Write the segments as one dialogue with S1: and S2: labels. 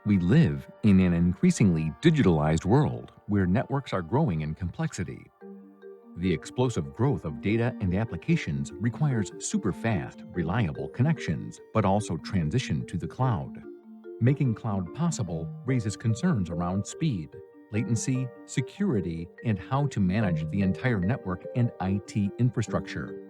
S1: We live in an increasingly digitalized world where networks are growing in complexity. The explosive growth of data and applications requires super-fast, reliable connections, but also transition to the cloud. Making cloud possible raises concerns around speed, latency, security, and how to manage the entire network and IT infrastructure.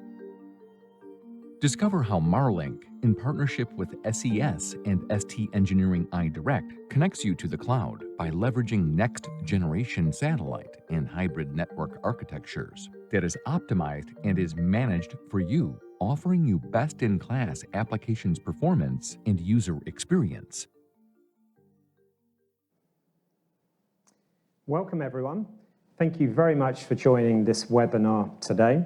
S1: Discover how Marlink, in partnership with SES and ST Engineering iDirect, connects you to the cloud by leveraging next-generation satellite and hybrid network architectures that is optimized and is managed for you, offering you best-in-class applications performance and user experience.
S2: Welcome, everyone. Thank you very much for joining this webinar today.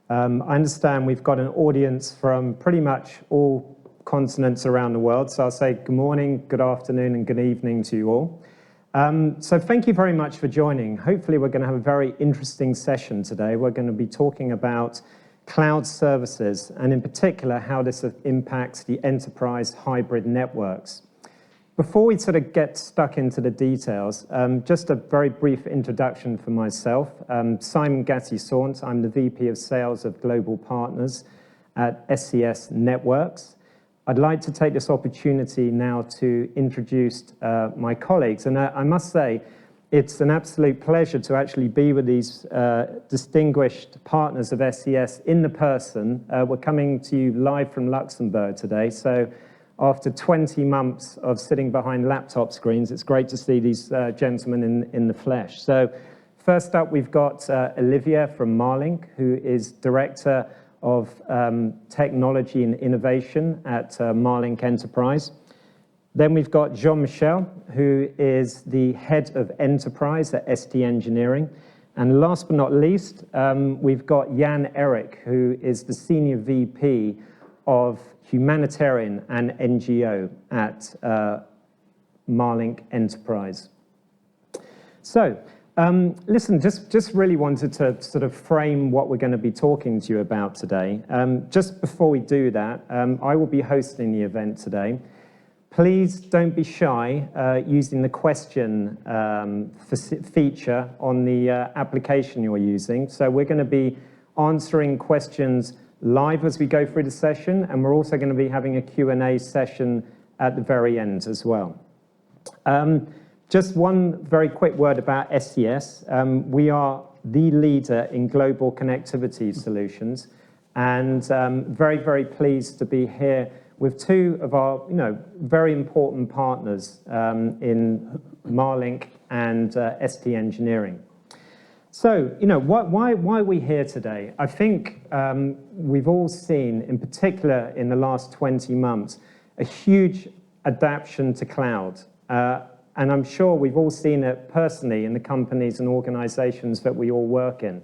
S2: I understand we've got an audience from pretty much all continents around the world, so I'll say good morning, good afternoon, and good evening to you all. So thank you very much for joining. Hopefully we're going to have a very interesting session today. We're going to be talking about cloud services, and in particular how this impacts the enterprise hybrid networks. Before we sort of get stuck into the details, just a very brief introduction for myself. Simon Gatti-Saunt, I'm the VP of Sales of Global Partners at SES Networks. I'd like to take this opportunity now to introduce my colleagues, and I must say, it's an absolute pleasure to actually be with these distinguished partners of SES in the person. We're coming to you live from Luxembourg today, so after 20 months of sitting behind laptop screens, it's great to see these gentlemen in the flesh. So first up, we've got Olivia from Marlink, who is Director of Technology and Innovation at Marlin Enterprise. Then we've got Jean-Michel, who is the Head of Enterprise at ST Engineering. And last but not least, we've got Jan Erik, who is the Senior VP of Humanitarian and NGO at Marlin Enterprise. So, listen, just really wanted to sort of frame what we're going to be talking to you about today. Just before we do that, I will be hosting the event today. Please don't be shy using the question feature on the application you're using. So we're going to be answering questions live as we go through the session, and we're also going to be having a Q&A session at the very end as well. Just one very quick word about SES. We are the leader in global connectivity solutions, and very, very pleased to be here with two of our very important partners in Marlink and ST Engineering. So, why are we here today? I think we've all seen, in particular in the last 20 months, a huge adaptation to cloud. And I'm sure we've all seen it personally in the companies and organizations that we all work in.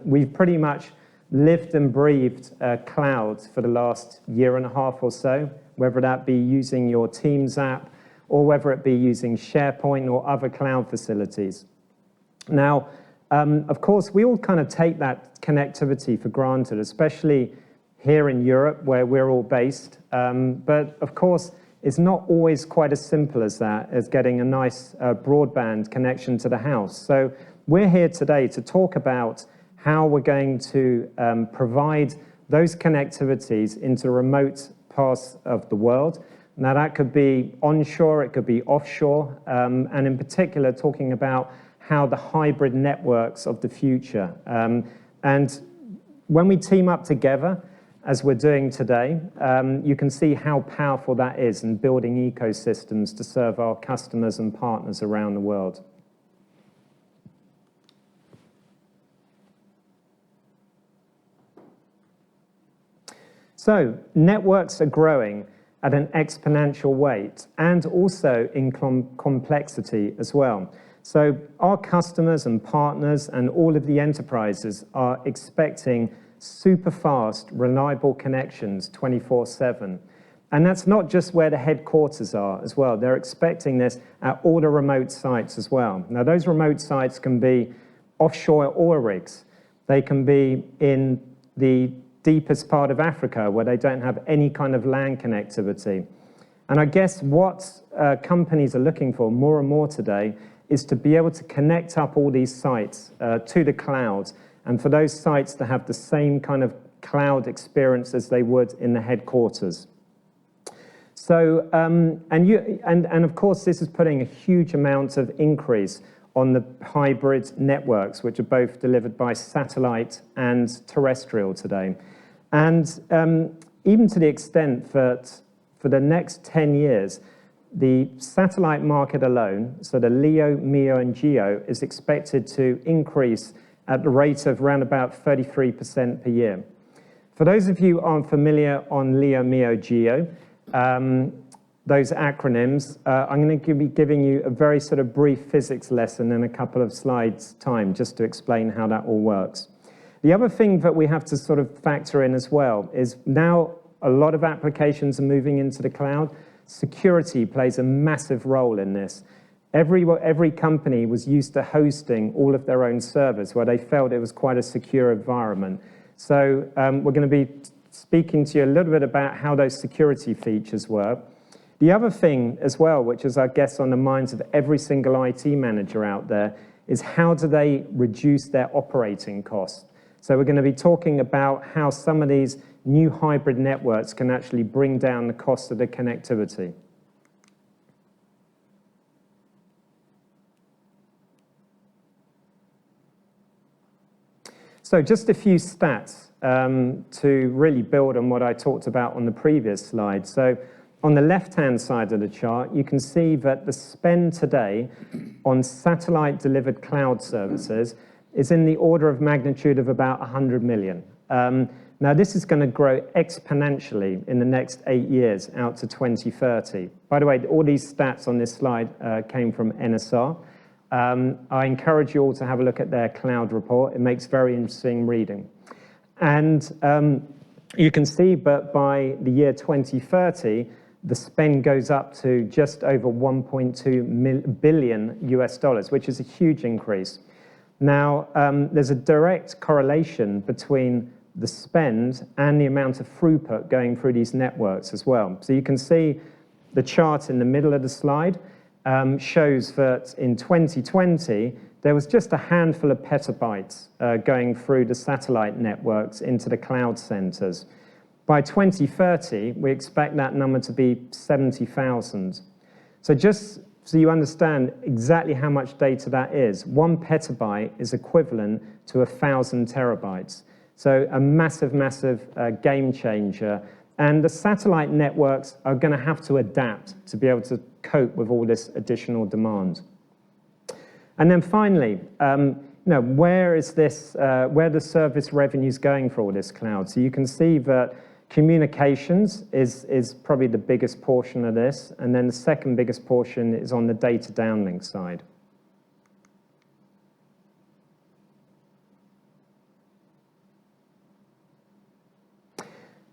S2: We've pretty much lived and breathed cloud for the last year and a half or so, whether that be using your Teams app or whether it be using SharePoint or other cloud facilities. Now, of course, we all kind of take that connectivity for granted, especially here in Europe, where we're all based. But of course, it's not always quite as simple as that, as getting a nice broadband connection to the house. So we're here today to talk about how we're going to provide those connectivities into remote parts of the world. Now, that could be onshore, it could be offshore, and in particular, talking about how the hybrid networks of the future. And when we team up together, as we're doing today, you can see how powerful that is in building ecosystems to serve our customers and partners around the world. So, networks are growing at an exponential rate and also in complexity as well. So our customers and partners and all of the enterprises are expecting super fast, reliable connections 24/7. And that's not just where the headquarters are as well. They're expecting this at all the remote sites as well. Now, those remote sites can be offshore oil rigs. They can be in the deepest part of Africa where they don't have any kind of land connectivity. And I guess what companies are looking for more and more today is to be able to connect up all these sites to the cloud, and for those sites to have the same kind of cloud experience as they would in the headquarters. So, and of course, this is putting a huge amount of increase on the hybrid networks, which are both delivered by satellite and terrestrial today. And even to the extent that for the next 10 years, the satellite market alone, so the LEO, MEO, and GEO, is expected to increase at the rate of around about 33% per year. For those of you who aren't familiar on LEO, MEO, GEO, those acronyms, I'm going to be giving you a very sort of brief physics lesson in a couple of slides' time, just to explain how that all works. The other thing that we have to sort of factor in as well is now a lot of applications are moving into the cloud. Security plays a massive role in this. Every company was used to hosting all of their own servers where they felt it was quite a secure environment. So we're going to be speaking to you a little bit about how those security features work. The other thing as well, which is I guess on the minds of every single IT manager out there, is how do they reduce their operating costs? So we're going to be talking about how some of these new hybrid networks can actually bring down the cost of the connectivity. So just a few stats to really build on what I talked about on the previous slide. So on the left-hand side of the chart, you can see that the spend today on satellite-delivered cloud services is in the order of magnitude of about 100 million. Now, this is going to grow exponentially in the next 8 years out to 2030. By the way, all these stats on this slide came from NSR. I encourage you all to have a look at their cloud report. It makes very interesting reading. And you can see that by the year 2030, the spend goes up to just over 1.2 billion US dollars, which is a huge increase. Now, there's a direct correlation between the spend and the amount of throughput going through these networks as well. So you can see the chart in the middle of the slide shows that in 2020, there was just a handful of petabytes going through the satellite networks into the cloud centers. By 2030, we expect that number to be 70,000. So just so you understand exactly how much data that is, 1 petabyte is equivalent to 1,000 terabytes. So a massive, massive game changer. And the satellite networks are going to have to adapt to be able to cope with all this additional demand. And then finally, where is this, where the service revenues going for all this cloud? So you can see that communications is probably the biggest portion of this, and then the second biggest portion is on the data downlink side.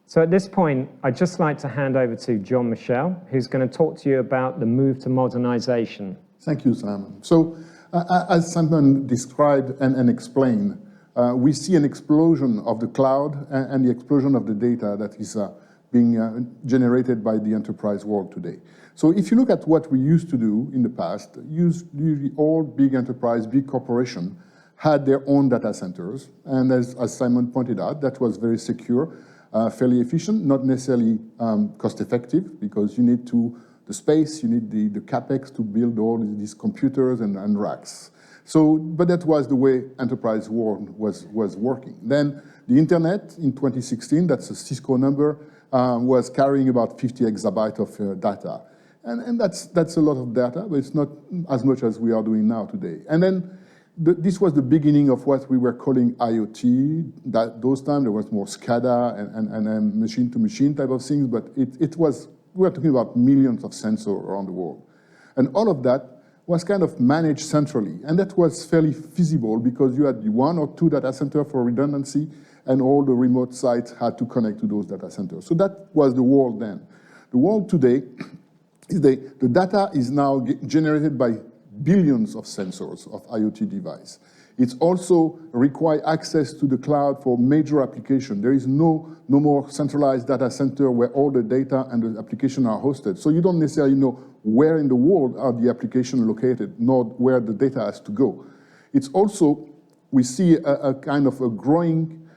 S2: So at this point, I'd just like to hand over to John Michel, who's going to talk to you about the move to modernization.
S3: Thank you, Simon. So as Simon described and explained, we see an explosion of the cloud and the explosion of the data that is being generated by the enterprise world today. So if you look at what we used to do in the past, usually all big enterprise, big corporation had their own data centers. And as Simon pointed out, that was very secure, fairly efficient, not necessarily cost effective, because you need the space, you need the capex to build all these computers and racks. So, but that was the way enterprise world was working. Then the internet in 2016, that's a Cisco number, was carrying about 50 exabytes of data. And that's a lot of data, but it's not as much as we are doing now today. And then this was the beginning of what we were calling IoT. Those times there was more SCADA and machine-to-machine type of things, but we were talking about millions of sensors around the world. And all of that was kind of managed centrally. And that was fairly feasible because you had 1 or 2 data centers for redundancy, and all the remote sites had to connect to those data centers. So that was the world then. The world today, the data is now generated by billions of sensors of IoT devices. It also requires access to the cloud for major application. There is no more centralized data center where all the data and the application are hosted. So you don't necessarily know where in the world are the applications located, nor where the data has to go. It's also, we see a kind of a growing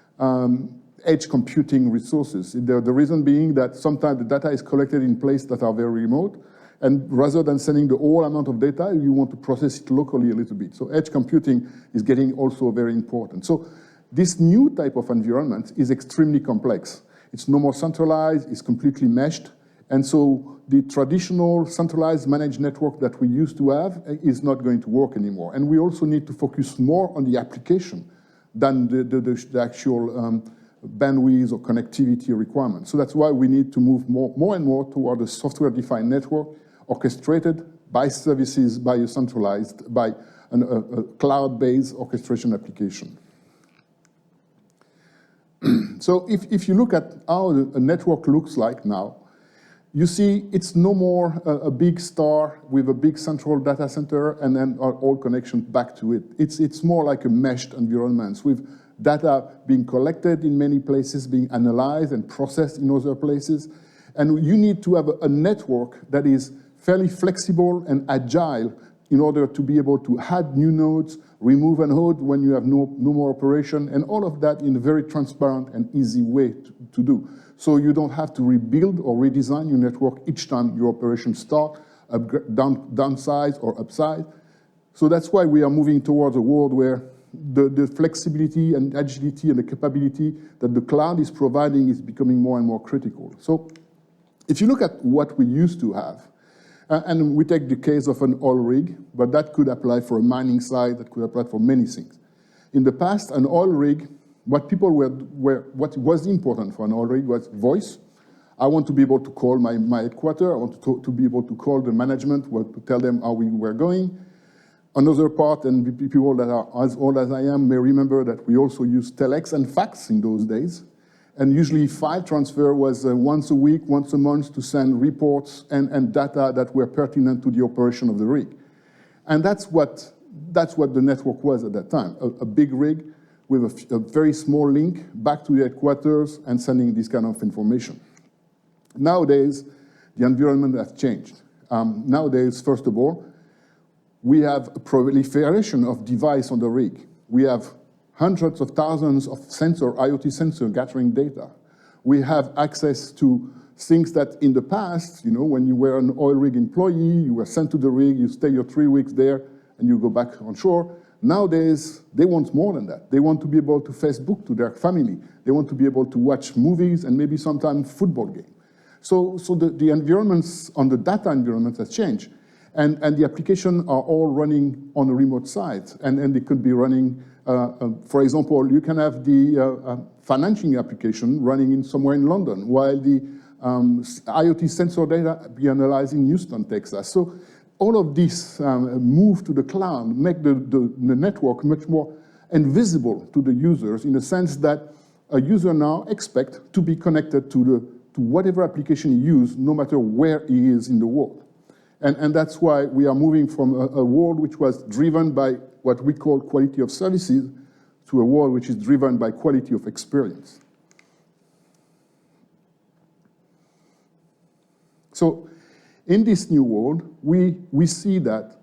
S3: edge computing resources. The reason being that sometimes the data is collected in places that are very remote, and rather than sending the whole amount of data, you want to process it locally a little bit. So edge computing is getting also very important. So this new type of environment is extremely complex. It's no more centralized, it's completely meshed. And so the traditional centralized managed network that we used to have is not going to work anymore. And we also need to focus more on the application than the actual bandwidth or connectivity requirements. So that's why we need to move more and more toward a software-defined network orchestrated by services, by a centralized, by a cloud-based orchestration application. So if you look at how a network looks like now, you see it's no more a big star with a big central data center and then all connections back to it. It's more like a meshed environment with data being collected in many places, being analyzed and processed in other places. And you need to have a network that is fairly flexible and agile in order to be able to add new nodes, remove a node when you have no more operation, and all of that in a very transparent and easy way to do. So you don't have to rebuild or redesign your network each time your operations start, downsize or upsize. So that's why we are moving towards a world where the flexibility and agility and the capability that the cloud is providing is becoming more and more critical. So if you look at what we used to have, and we take the case of an oil rig, but that could apply for a mining site, that could apply for many things. In the past, an oil rig, what was important for an oil rig was voice. I want to be able to call my headquarters. I want to be able to call the management, to tell them how we were going. Another part, and people that are as old as I am may remember that we also used telex and fax in those days. And usually file transfer was once a week, once a month to send reports and data that were pertinent to the operation of the rig. And that's what the network was at that time, a big rig with a very small link back to the headquarters and sending this kind of information. Nowadays, the environment has changed. Nowadays, first of all, we have a proliferation of devices on the rig. We have hundreds of thousands of IoT sensors gathering data. We have access to things that in the past, when you were an oil rig employee, you were sent to the rig, you stay your 3 weeks there, and you go back on shore. Nowadays, they want more than that. They want to be able to Facebook to their family. They want to be able to watch movies and maybe sometimes football game. So the environments on the data environment has changed. And the applications are all running on a remote site. And they could be running, for example, you can have the financing application running in somewhere in London, while the IoT sensor data be analyzed in Houston, Texas. So all of this move to the cloud make the network much more invisible to the users in the sense that a user now expects to be connected to whatever application he uses, no matter where he is in the world. And that's why we are moving from a world which was driven by what we call quality of services to a world which is driven by quality of experience. So in this new world, we see that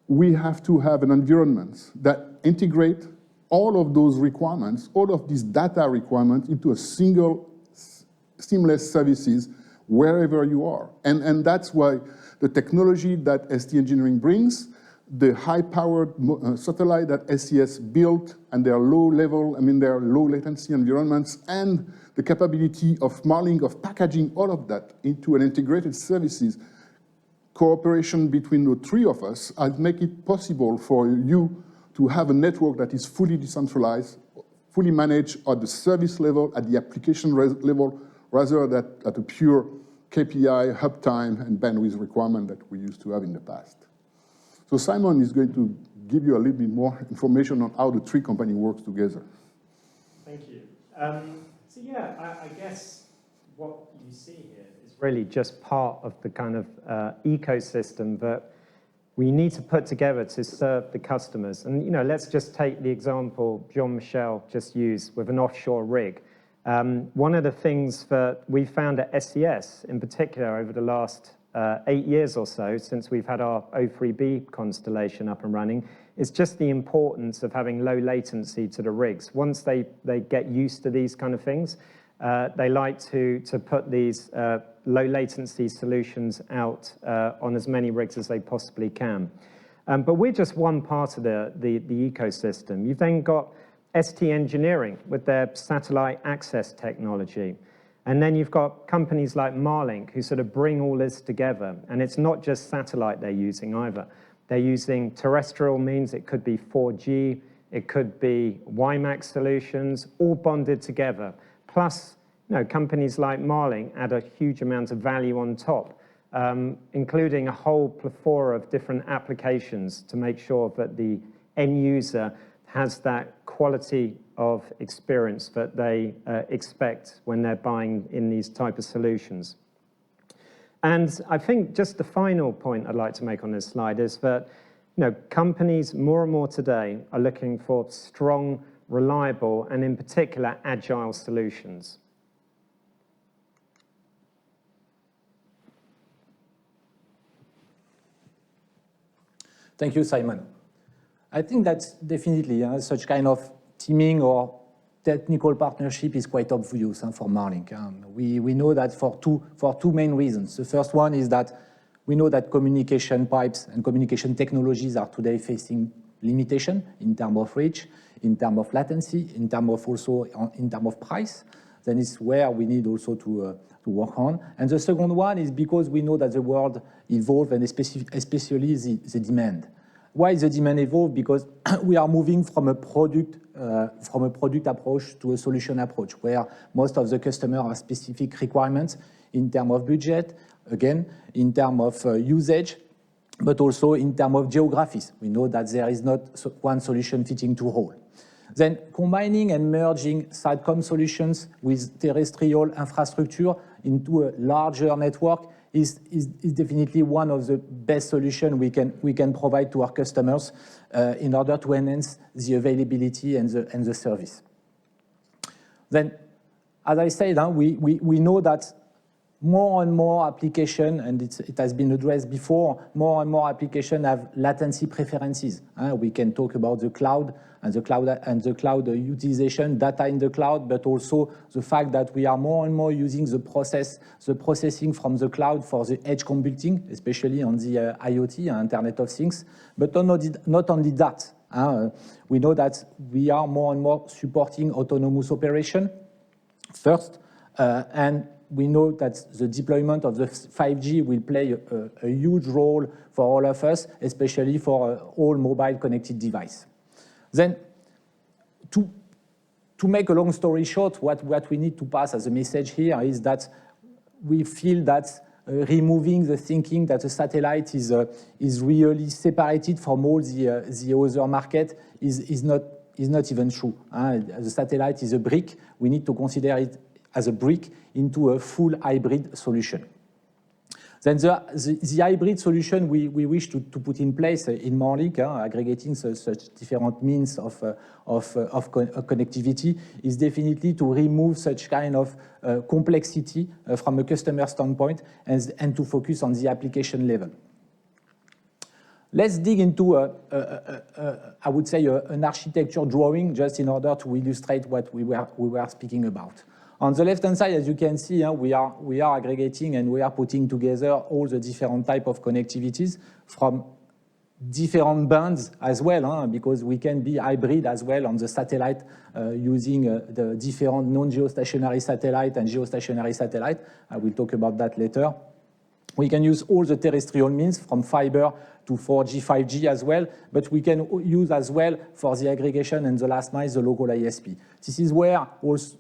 S3: we have to have an environment that integrate all of those requirements, all of these data requirements into a single seamless services wherever you are. And that's why the technology that ST Engineering brings, the high-powered satellite that SES built, and their their low latency environments, and the capability of Marlink of packaging all of that into an integrated services, cooperation between the three of us has make it possible for you to have a network that is fully decentralized, fully managed at the service level, at the application level, rather than at a pure KPI, uptime, and bandwidth requirement that we used to have in the past. So Simon is going to give you a little bit more information on how the three companies work together.
S2: Thank you. So yeah, I guess what you see here is really just part of the kind of ecosystem that we need to put together to serve the customers. And let's just take the example Jean-Michel just used with an offshore rig. One of the things that we found at SES in particular over the last 8 years or so, since we've had our O3B constellation up and running, is just the importance of having low latency to the rigs. Once they get used to these kind of things, they like to put these low latency solutions out on as many rigs as they possibly can. But we're just one part of the ecosystem. You've then got ST Engineering with their satellite access technology. And then you've got companies like Marlink who sort of bring all this together. And it's not just satellite they're using either. They're using terrestrial means. It could be 4G, it could be WiMAX solutions, all bonded together. Plus, companies like Marlink add a huge amount of value on top, including a whole plethora of different applications to make sure that the end user has that quality of experience that they expect when they're buying in these type of solutions. And I think just the final point I'd like to make on this slide is that companies more and more today are looking for strong, reliable, and in particular, agile solutions.
S4: Thank you, Simon. I think that's definitely such kind of teaming or technical partnership is quite obvious for Marlink. We know that for two main reasons. The first one is that we know that communication pipes and communication technologies are today facing limitation in terms of reach, in terms of latency, in terms of also in terms of price. Then it's where we need also to work on. And the second one is because we know that the world evolved, and especially the demand. Why the demand evolved? Because we are moving from a product approach to a solution approach, where most of the customers have specific requirements in terms of budget, again, in terms of usage, but also in terms of geographies. We know that there is not one solution fitting to all. Then combining and merging SATCOM solutions with terrestrial infrastructure into a larger network is definitely one of the best solutions we can provide to our customers in order to enhance the availability and the service. Then, as I said, we know that more and more applications, and it has been addressed before, more and more applications have latency preferences. We can talk about the cloud and the cloud utilization, data in the cloud, but also the fact that we are more and more using the processing from the cloud for the edge computing, especially on the IoT, Internet of Things. But not only that, we know that we are more and more supporting autonomous operation first, and we know that the deployment of the 5G will play a huge role for all of us, especially for all mobile connected devices. Then, to make a long story short, what we need to pass as a message here is that we feel that removing the thinking that a satellite is really separated from all the other market is not even true. The satellite is a brick. We need to consider it as a brick into a full hybrid solution. Then the hybrid solution we wish to put in place in Marlink, aggregating such different means of connectivity, is definitely to remove such kind of complexity from a customer standpoint and to focus on the application level. Let's dig into, I would say, an architecture drawing just in order to illustrate what we were speaking about. On the left-hand side, as you can see, we are aggregating and we are putting together all the different type of connectivities from different bands as well, because we can be hybrid as well on the satellite using the different non-geostationary satellite and geostationary satellite. I will talk about that later. We can use all the terrestrial means from fiber to 4G, 5G as well, but we can use as well for the aggregation and the last mile, the local ISP. This is where also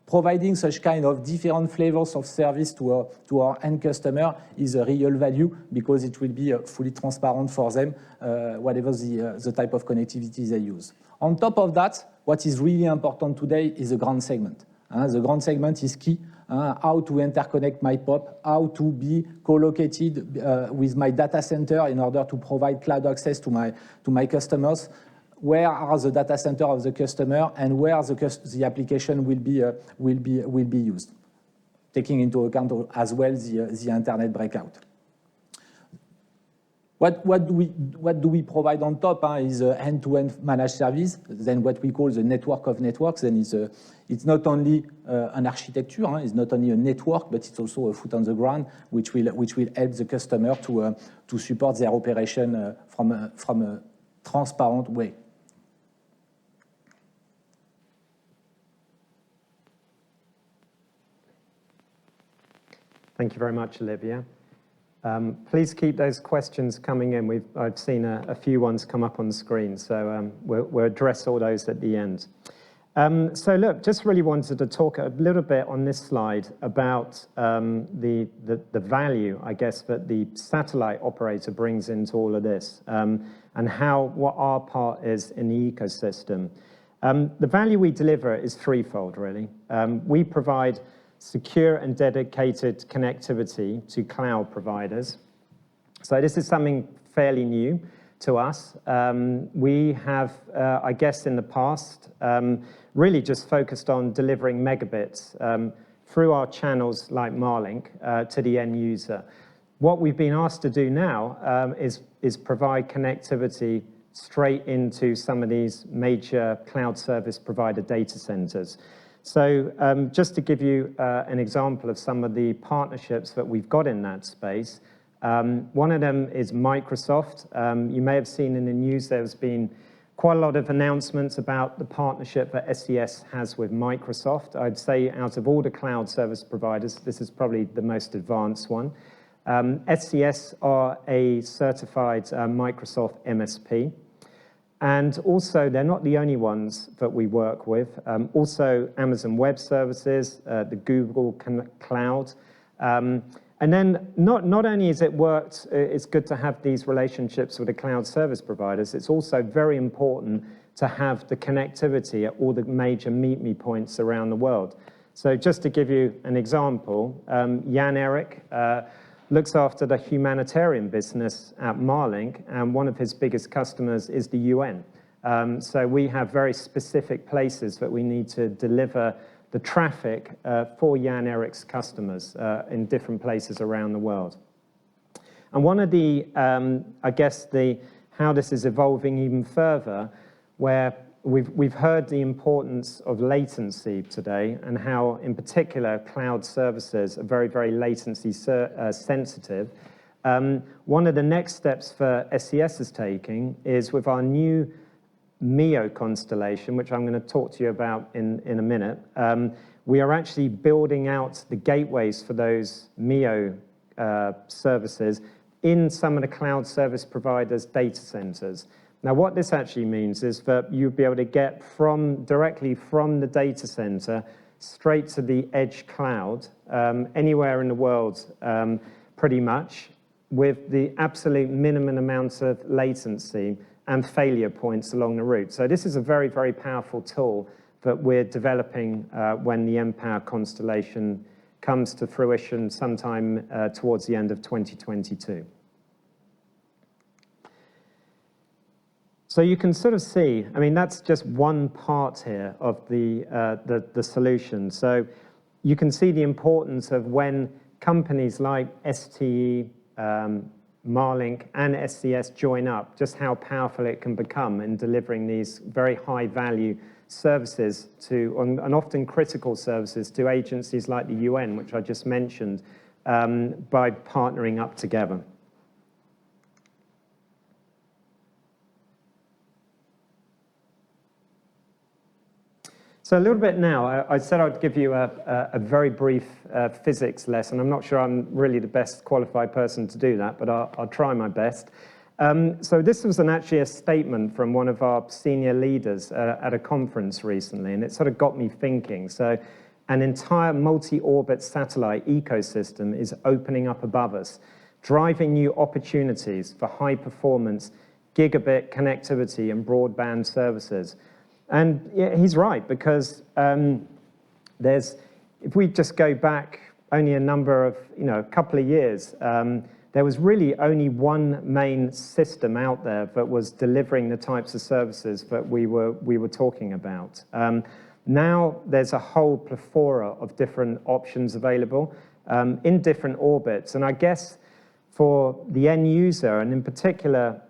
S4: providing such kind of different flavors of service to our end customer is a real value because it will be fully transparent for them, whatever the type of connectivity they use. On top of that, what is really important today is the ground segment. The ground segment is key how to interconnect my POP, how to be co-located with my data center in order to provide cloud access to my customers. Where are the data center of the customer and where the application will be used, taking into account as well the internet breakout. What do we provide on top is an end-to-end managed service, then what we call the network of networks. Then it's not only an architecture, it's not only a network, but it's also a foot on the ground, which will help the customer to support their operation from a transparent way.
S2: Thank you very much, Olivier. Please keep those questions coming in. I've seen a few ones come up on the screen, so we'll address all those at the end. So look, just really wanted to talk a little bit on this slide about the value, I guess, that the satellite operator brings into all of this, and what our part is in the ecosystem. The value we deliver is threefold, really. We provide secure and dedicated connectivity to cloud providers. So this is something fairly new to us. We have, I guess in the past, really just focused on delivering megabits through our channels like Marlink to the end user. What we've been asked to do now is provide connectivity straight into some of these major cloud service provider data centers. So just to give you an example of some of the partnerships that we've got in that space, one of them is Microsoft. You may have seen in the news there's been quite a lot of announcements about the partnership that SES has with Microsoft. I'd say out of all the cloud service providers, this is probably the most advanced one. SES are a certified Microsoft MSP. And also, they're not the only ones that we work with. Also, Amazon Web Services, the Google Cloud. And then not only is it worked, it's good to have these relationships with the cloud service providers, it's also very important to have the connectivity at all the major meet-me points around the world. So just to give you an example, Jan Erik looks after the humanitarian business at Marlink, and one of his biggest customers is the UN. So we have very specific places that we need to deliver the traffic for Jan Erik's customers in different places around the world. And one of the, I guess, how this is evolving even further, where we've heard the importance of latency today and how, in particular, cloud services are very, very latency sensitive. One of the next steps for SES is taking is with our new MEO constellation, which I'm going to talk to you about in a minute. We are actually building out the gateways for those MEO services in some of the cloud service providers' data centers. Now, what this actually means is that you'll be able to get directly from the data center straight to the edge cloud, anywhere in the world, pretty much, with the absolute minimum amounts of latency and failure points along the route. So this is a very, very powerful tool that we're developing when the mPOWER constellation comes to fruition sometime towards the end of 2022. So you can sort of see, I mean, that's just one part here of the solution. So you can see the importance of when companies like STE, Marlink, and SES join up, just how powerful it can become in delivering these very high-value services to, and often critical services, to agencies like the UN, which I just mentioned, by partnering up together. So a little bit now, I said I'd give you a very brief physics lesson. I'm not sure I'm really the best qualified person to do that, but I'll try my best. So this was actually a statement from one of our senior leaders at a conference recently, and it sort of got me thinking. So an entire multi-orbit satellite ecosystem is opening up above us, driving new opportunities for high-performance gigabit connectivity and broadband services. And yeah, he's right, because there's if we just go back only a couple of years, there was really only one main system out there that was delivering the types of services that we were talking about. Now there's a whole plethora of different options available in different orbits, and I guess for the end user, and in particular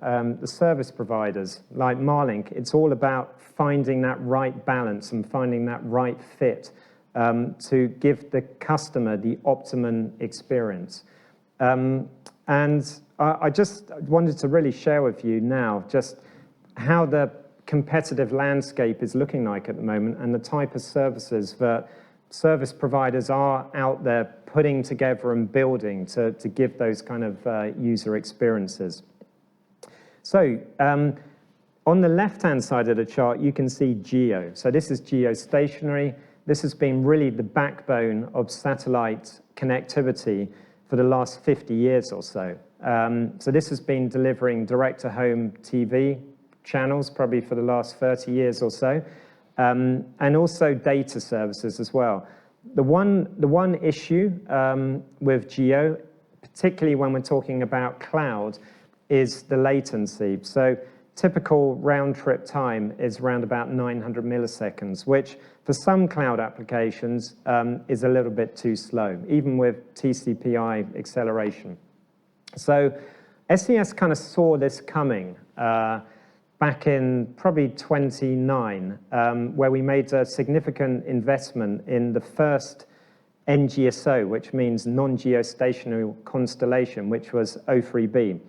S2: the service providers like Marlink, it's all about finding that right balance and finding that right fit to give the customer the optimum experience. And I just wanted to really share with you now just how the competitive landscape is looking like at the moment and the type of services that service providers are out there putting together and building to give those kind of user experiences. So on the left-hand side of the chart, you can see GEO. So this is geostationary. This has been really the backbone of satellite connectivity for the last 50 years or so. So this has been delivering direct-to-home TV channels probably for the last 30 years or so, and also data services as well. The one issue with GEO, particularly when we're talking about cloud, is the latency. So typical round-trip time is around about 900 milliseconds, which for some cloud applications is a little bit too slow, even with TCP/I acceleration. So SES kind of saw this coming back in probably 29, where we made a significant investment in the first NGSO, which means non-geostationary constellation, which was O3b.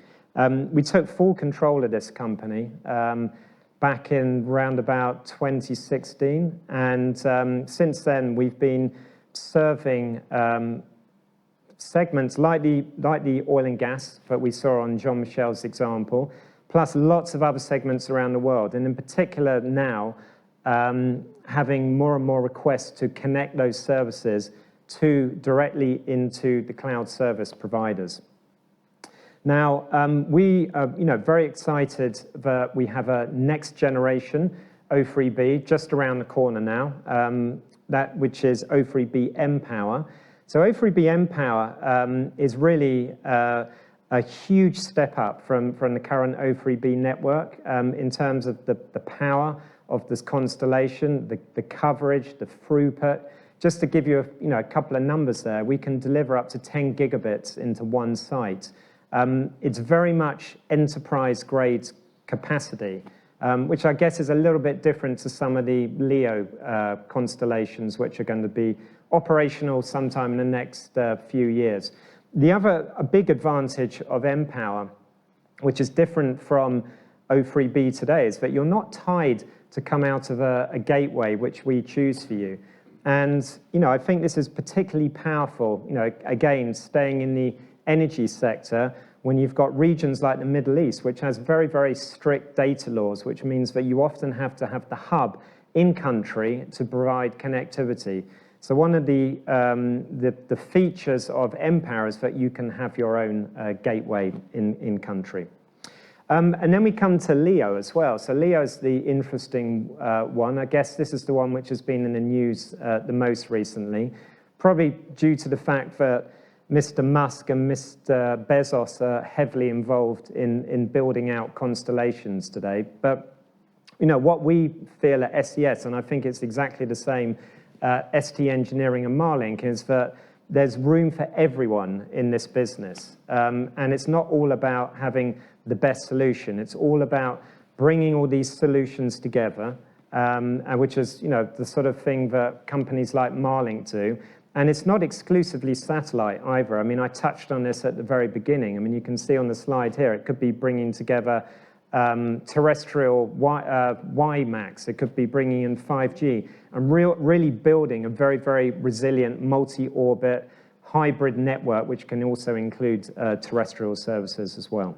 S2: We took full control of this company back in around about 2016, and since then we've been serving segments like the oil and gas that we saw on Jean-Michel's example, plus lots of other segments around the world, and in particular now having more and more requests to connect those services directly into the cloud service providers. Now, we are very excited that we have a next generation O3b just around the corner now, which is O3b mPOWER. So O3b mPOWER is really a huge step up from the current O3b network in terms of the power of this constellation, the coverage, the throughput. Just to give you a couple of numbers there, we can deliver up to 10 gigabits into one site. It's very much enterprise-grade capacity, which I guess is a little bit different to some of the LEO constellations, which are going to be operational sometime in the next few years. A big advantage of mPOWER, which is different from O3b today, is that you're not tied to come out of a gateway which we choose for you. And I think this is particularly powerful, again, staying in the energy sector, when you've got regions like the Middle East, which has very, very strict data laws, which means that you often have to have the hub in country to provide connectivity. So one of the features of mPOWER is that you can have your own gateway in country. And then we come to LEO as well. So LEO is the interesting one. I guess this is the one which has been in the news the most recently, probably due to the fact that Mr. Musk and Mr. Bezos are heavily involved in building out constellations today. But what we feel at SES, and I think it's exactly the same ST Engineering and Marlink, is that there's room for everyone in this business. And it's not all about having the best solution. It's all about bringing all these solutions together, which is the sort of thing that companies like Marlink do. And it's not exclusively satellite either. I mean, I touched on this at the very beginning. I mean, you can see on the slide here, it could be bringing together terrestrial WiMAX. It could be bringing in 5G and really building a very, very resilient multi-orbit hybrid network, which can also include terrestrial services as well.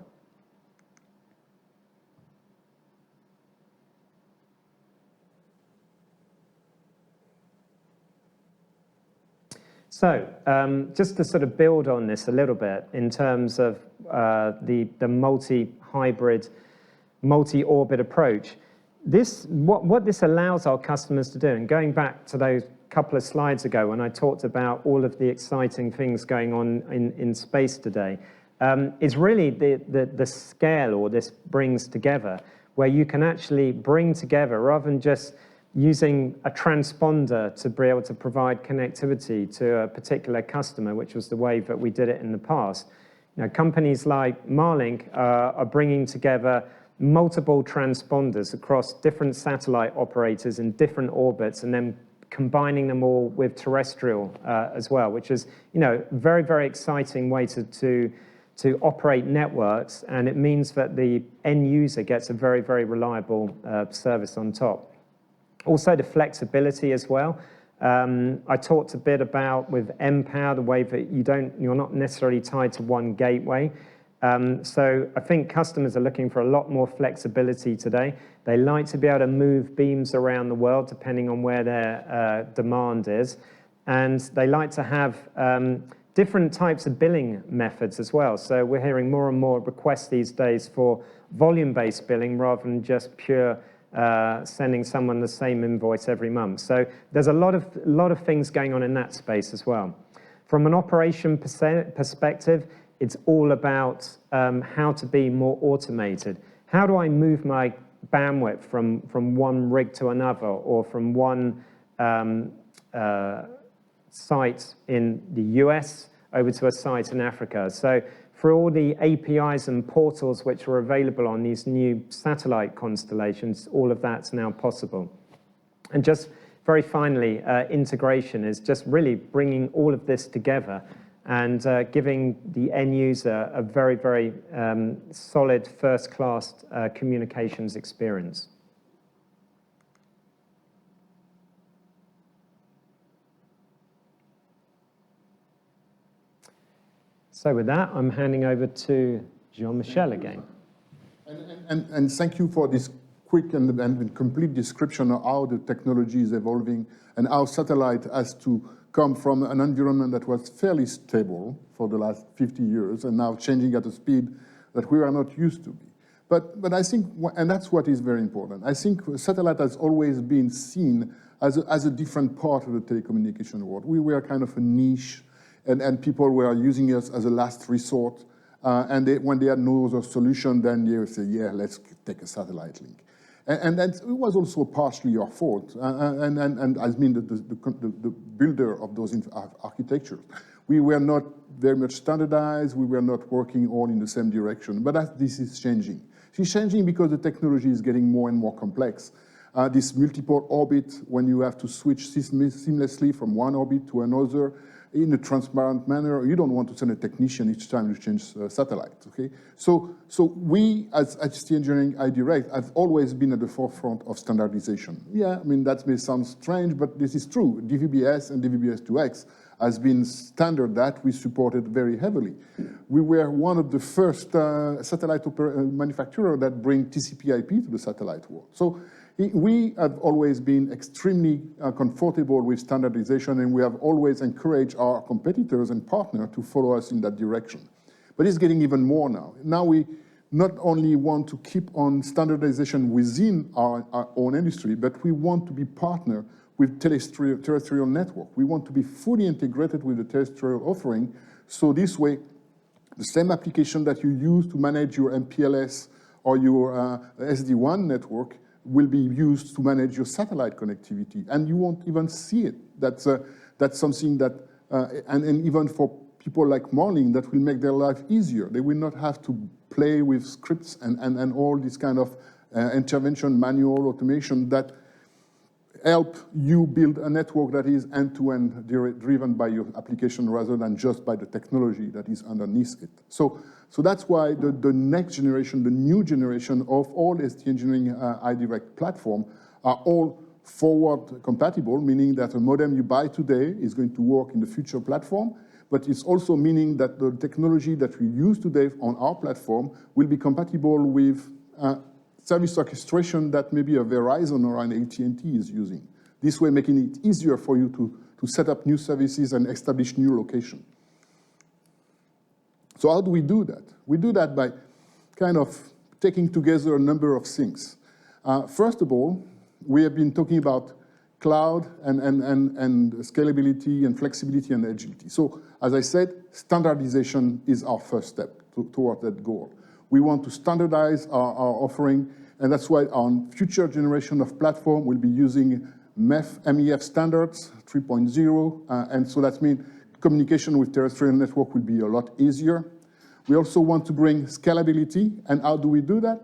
S2: So just to sort of build on this a little bit in terms of the multi-hybrid, multi-orbit approach, what this allows our customers to do, and going back to those couple of slides ago when I talked about all of the exciting things going on in space today, is really the scale or this brings together, where you can actually bring together, rather than just using a transponder to be able to provide connectivity to a particular customer, which was the way that we did it in the past. You know, companies like Marlink are bringing together multiple transponders across different satellite operators in different orbits, and then combining them all with terrestrial as well, which is, you know, very, very exciting way to operate networks, and it means that the end user gets a very, very reliable service on top. Also, the flexibility as well. I talked a bit about with mPOWER, the way that you're not necessarily tied to one gateway. So I think customers are looking for a lot more flexibility today. They like to be able to move beams around the world depending on where their demand is. And they like to have different types of billing methods as well. So we're hearing more and more requests these days for volume-based billing rather than just pure sending someone the same invoice every month. So there's a lot of things going on in that space as well. From an operation perspective, it's all about how to be more automated. How do I move my bandwidth from one rig to another, or from one site in the US over to a site in Africa? So for all the APIs and portals which are available on these new satellite constellations, all of that's now possible. And just very finally, integration is just really bringing all of this together and giving the end user a very, very solid first-class communications experience. So with that, I'm handing over to Jean-Michel again.
S3: And thank you for this quick and complete description of how the technology is evolving and how satellite has to come from an environment that was fairly stable for the last 50 years and now changing at a speed that we are not used to be. But I think, and that's what is very important, I think satellite has always been seen as a different part of the telecommunication world. We were kind of a niche, and people were using us as a last resort. And when they had no other solution, then they would say, yeah, let's take a satellite link. And that it was also partially your fault, and I mean the builder of those architectures. We were not very much standardized, we were not working all in the same direction, but this is changing. It's changing because the technology is getting more and more complex. This multiple orbit, when you have to switch seamlessly from one orbit to another, in a transparent manner, you don't want to send a technician each time you change satellite, okay? So we, as ST Engineering iDirect, have always been at the forefront of standardization. Yeah, I mean, that may sound strange, but this is true. DVB-S and DVB-S2X has been standard that we supported very heavily. We were one of the first satellite manufacturer that bring TCP/IP to the satellite world. So we have always been extremely comfortable with standardization, and we have always encouraged our competitors and partners to follow us in that direction. But it's getting even more now. Now we not only want to keep on standardization within our own industry, but we want to be partner with terrestrial network. We want to be fully integrated with the terrestrial offering, so this way, the same application that you use to manage your MPLS or your SD-WAN network will be used to manage your satellite connectivity, and you won't even see it. That's something that, and even for people like Marlin, that will make their life easier. They will not have to play with scripts and all this kind of intervention, manual automation that help you build a network that is end-to-end driven by your application rather than just by the technology that is underneath it. So that's why the next generation, the new generation of all ST Engineering iDirect platform are all forward compatible, meaning that a modem you buy today is going to work in the future platform, but it's also meaning that the technology that we use today on our platform will be compatible with service orchestration that maybe a Verizon or an AT&T is using. This way, making it easier for you to set up new services and establish new locations. So how do we do that? We do that by kind of taking together a number of things. First of all, we have been talking about cloud, and scalability, and flexibility, and agility. So, as I said, standardization is our first step toward that goal. We want to standardize our offering, and that's why our future generation of platform will be using MEF standards 3.0, and so that means communication with terrestrial network will be a lot easier. We also want to bring scalability, and how do we do that?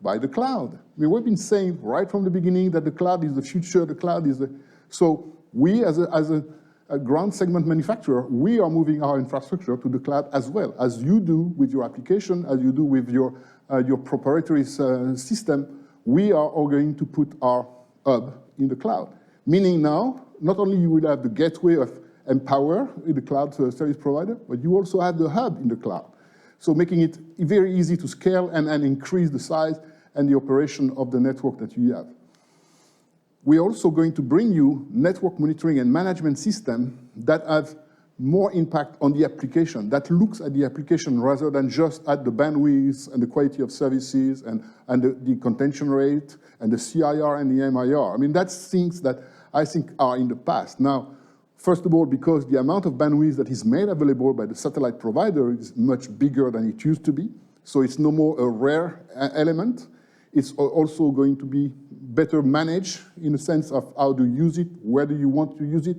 S3: By the cloud. We've been saying right from the beginning that the cloud is the future, the cloud is the... So we, as a ground segment manufacturer, we are moving our infrastructure to the cloud as well, as you do with your application, as you do with your proprietary system. We are all going to put our hub in the cloud. Meaning now, not only you will have the gateway of Empower in the cloud service provider, but you also have the hub in the cloud. So making it very easy to scale and increase the size and the operation of the network that you have. We're also going to bring you network monitoring and management system that have more impact on the application, that looks at the application rather than just at the bandwidth and the quality of services and the contention rate and the CIR and the MIR. I mean, that's things that I think are in the past. Now, first of all, because the amount of bandwidth that is made available by the satellite provider is much bigger than it used to be. So it's no more a rare element. It's also going to be better managed in the sense of how to use it, where do you want to use it.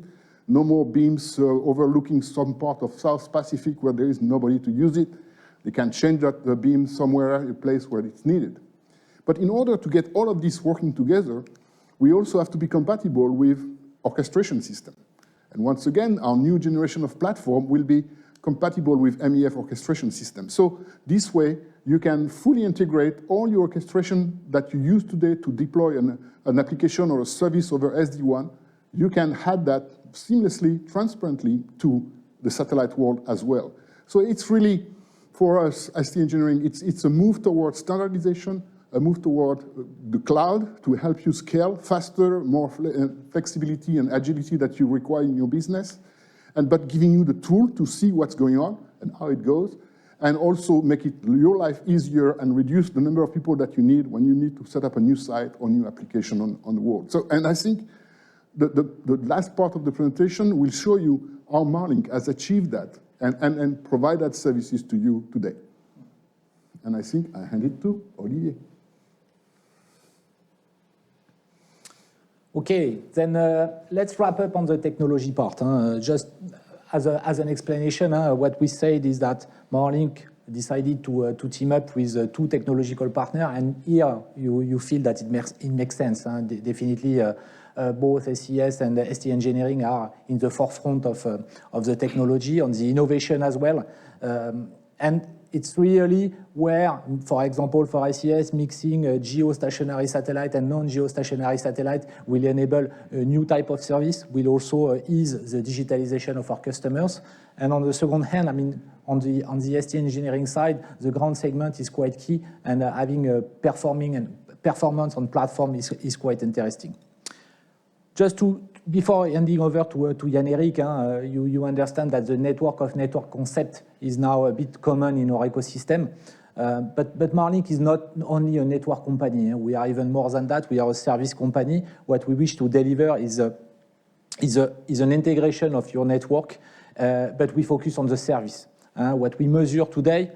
S3: No more beams overlooking some part of South Pacific where there is nobody to use it. They can change that the beam somewhere, a place where it's needed. But in order to get all of this working together, we also have to be compatible with orchestration system. And once again, our new generation of platform will be compatible with MEF orchestration system. So this way, you can fully integrate all your orchestration that you use today to deploy an application or a service over SD-WAN. You can add that seamlessly, transparently to the satellite world as well. So it's really, for us, ST Engineering, it's a move towards standardization, a move toward the cloud to help you scale faster, more flexibility and agility that you require in your business, but giving you the tool to see what's going on and how it goes, and also make it your life easier and reduce the number of people that you need when you need to set up a new site or new application on the world. So, and I think the last part of the presentation will show you how Marlink has achieved that and provide that services to you today. And I think I hand it to Olivier.
S4: Okay, then let's wrap up on the technology part. Just as an explanation, what we said is that Marlink decided to team up with two technological partners, and here you feel that it makes sense. Definitely, both SES and ST Engineering are in the forefront of the technology, on the innovation as well. And it's really where, for example, for SES, mixing geostationary satellite and non-geostationary satellite will enable a new type of service, will also ease the digitalization of our customers. And on the second hand, I mean, on the ST Engineering side, the ground segment is quite key, and having a performance on platform is quite interesting. Just before handing over to Jan-Erik, you understand that the network of network concept is now a bit common in our ecosystem. But Marlink is not only a network company. We are even more than that. We are a service company. What we wish to deliver is an integration of your network, but we focus on the service. What we measure today,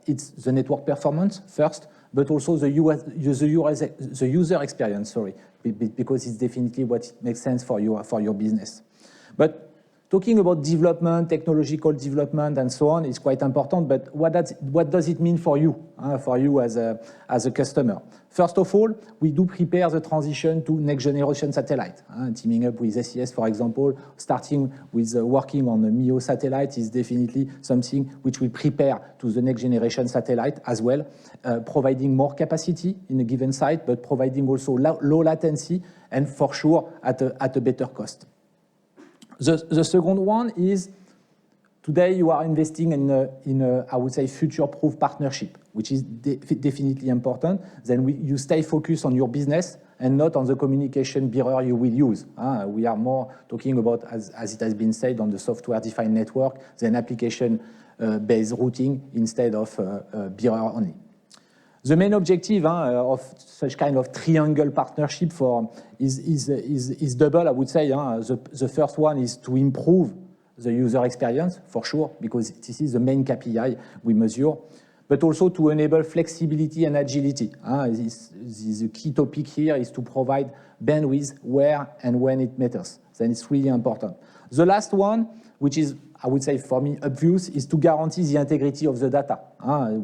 S4: it's the network performance first, but also the user experience, because it's definitely what makes sense for your business. But talking about development, technological development, and so on is quite important, but what does it mean for you as a customer? First of all, we do prepare the transition to next generation satellite. Teaming up with SES, for example, starting with working on the MEO satellite is definitely something which will prepare to the next generation satellite as well, providing more capacity in a given site, but providing also low latency and for sure at a better cost. The second one is today you are investing in a I would say, future-proof partnership, which is definitely important. Then you stay focused on your business and not on the communication bearer you will use. We are more talking about, as it has been said, on the software-defined network than application-based routing instead of bearer only. The main objective of such kind of triangle partnership is double, I would say. The first one is to improve the user experience, for sure, because this is the main KPI we measure, but also to enable flexibility and agility. The key topic here is to provide bandwidth where and when it matters. Then it's really important. The last one, which is, I would say, for me, obvious, is to guarantee the integrity of the data.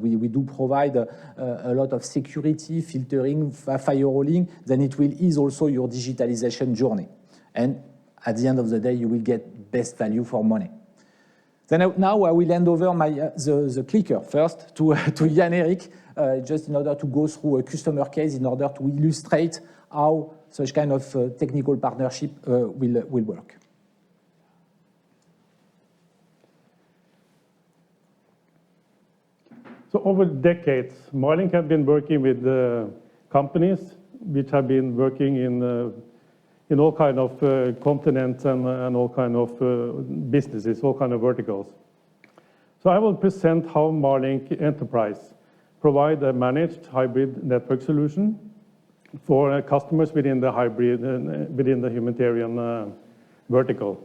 S4: We do provide a lot of security, filtering, firewalling, then it will ease also your digitalization journey. And at the end of the day, you will get best value for money. Then now I will hand over the clicker first to Jan-Erik, just in order to go through a customer case in order to illustrate how such kind of technical partnership will work.
S5: So over decades, Marlink have been working with companies which have been working in all kind of continents and all kind of businesses, all kind of verticals. So I will present how Marlin Enterprise provide a managed hybrid network solution for customers within the hybrid, within the humanitarian vertical.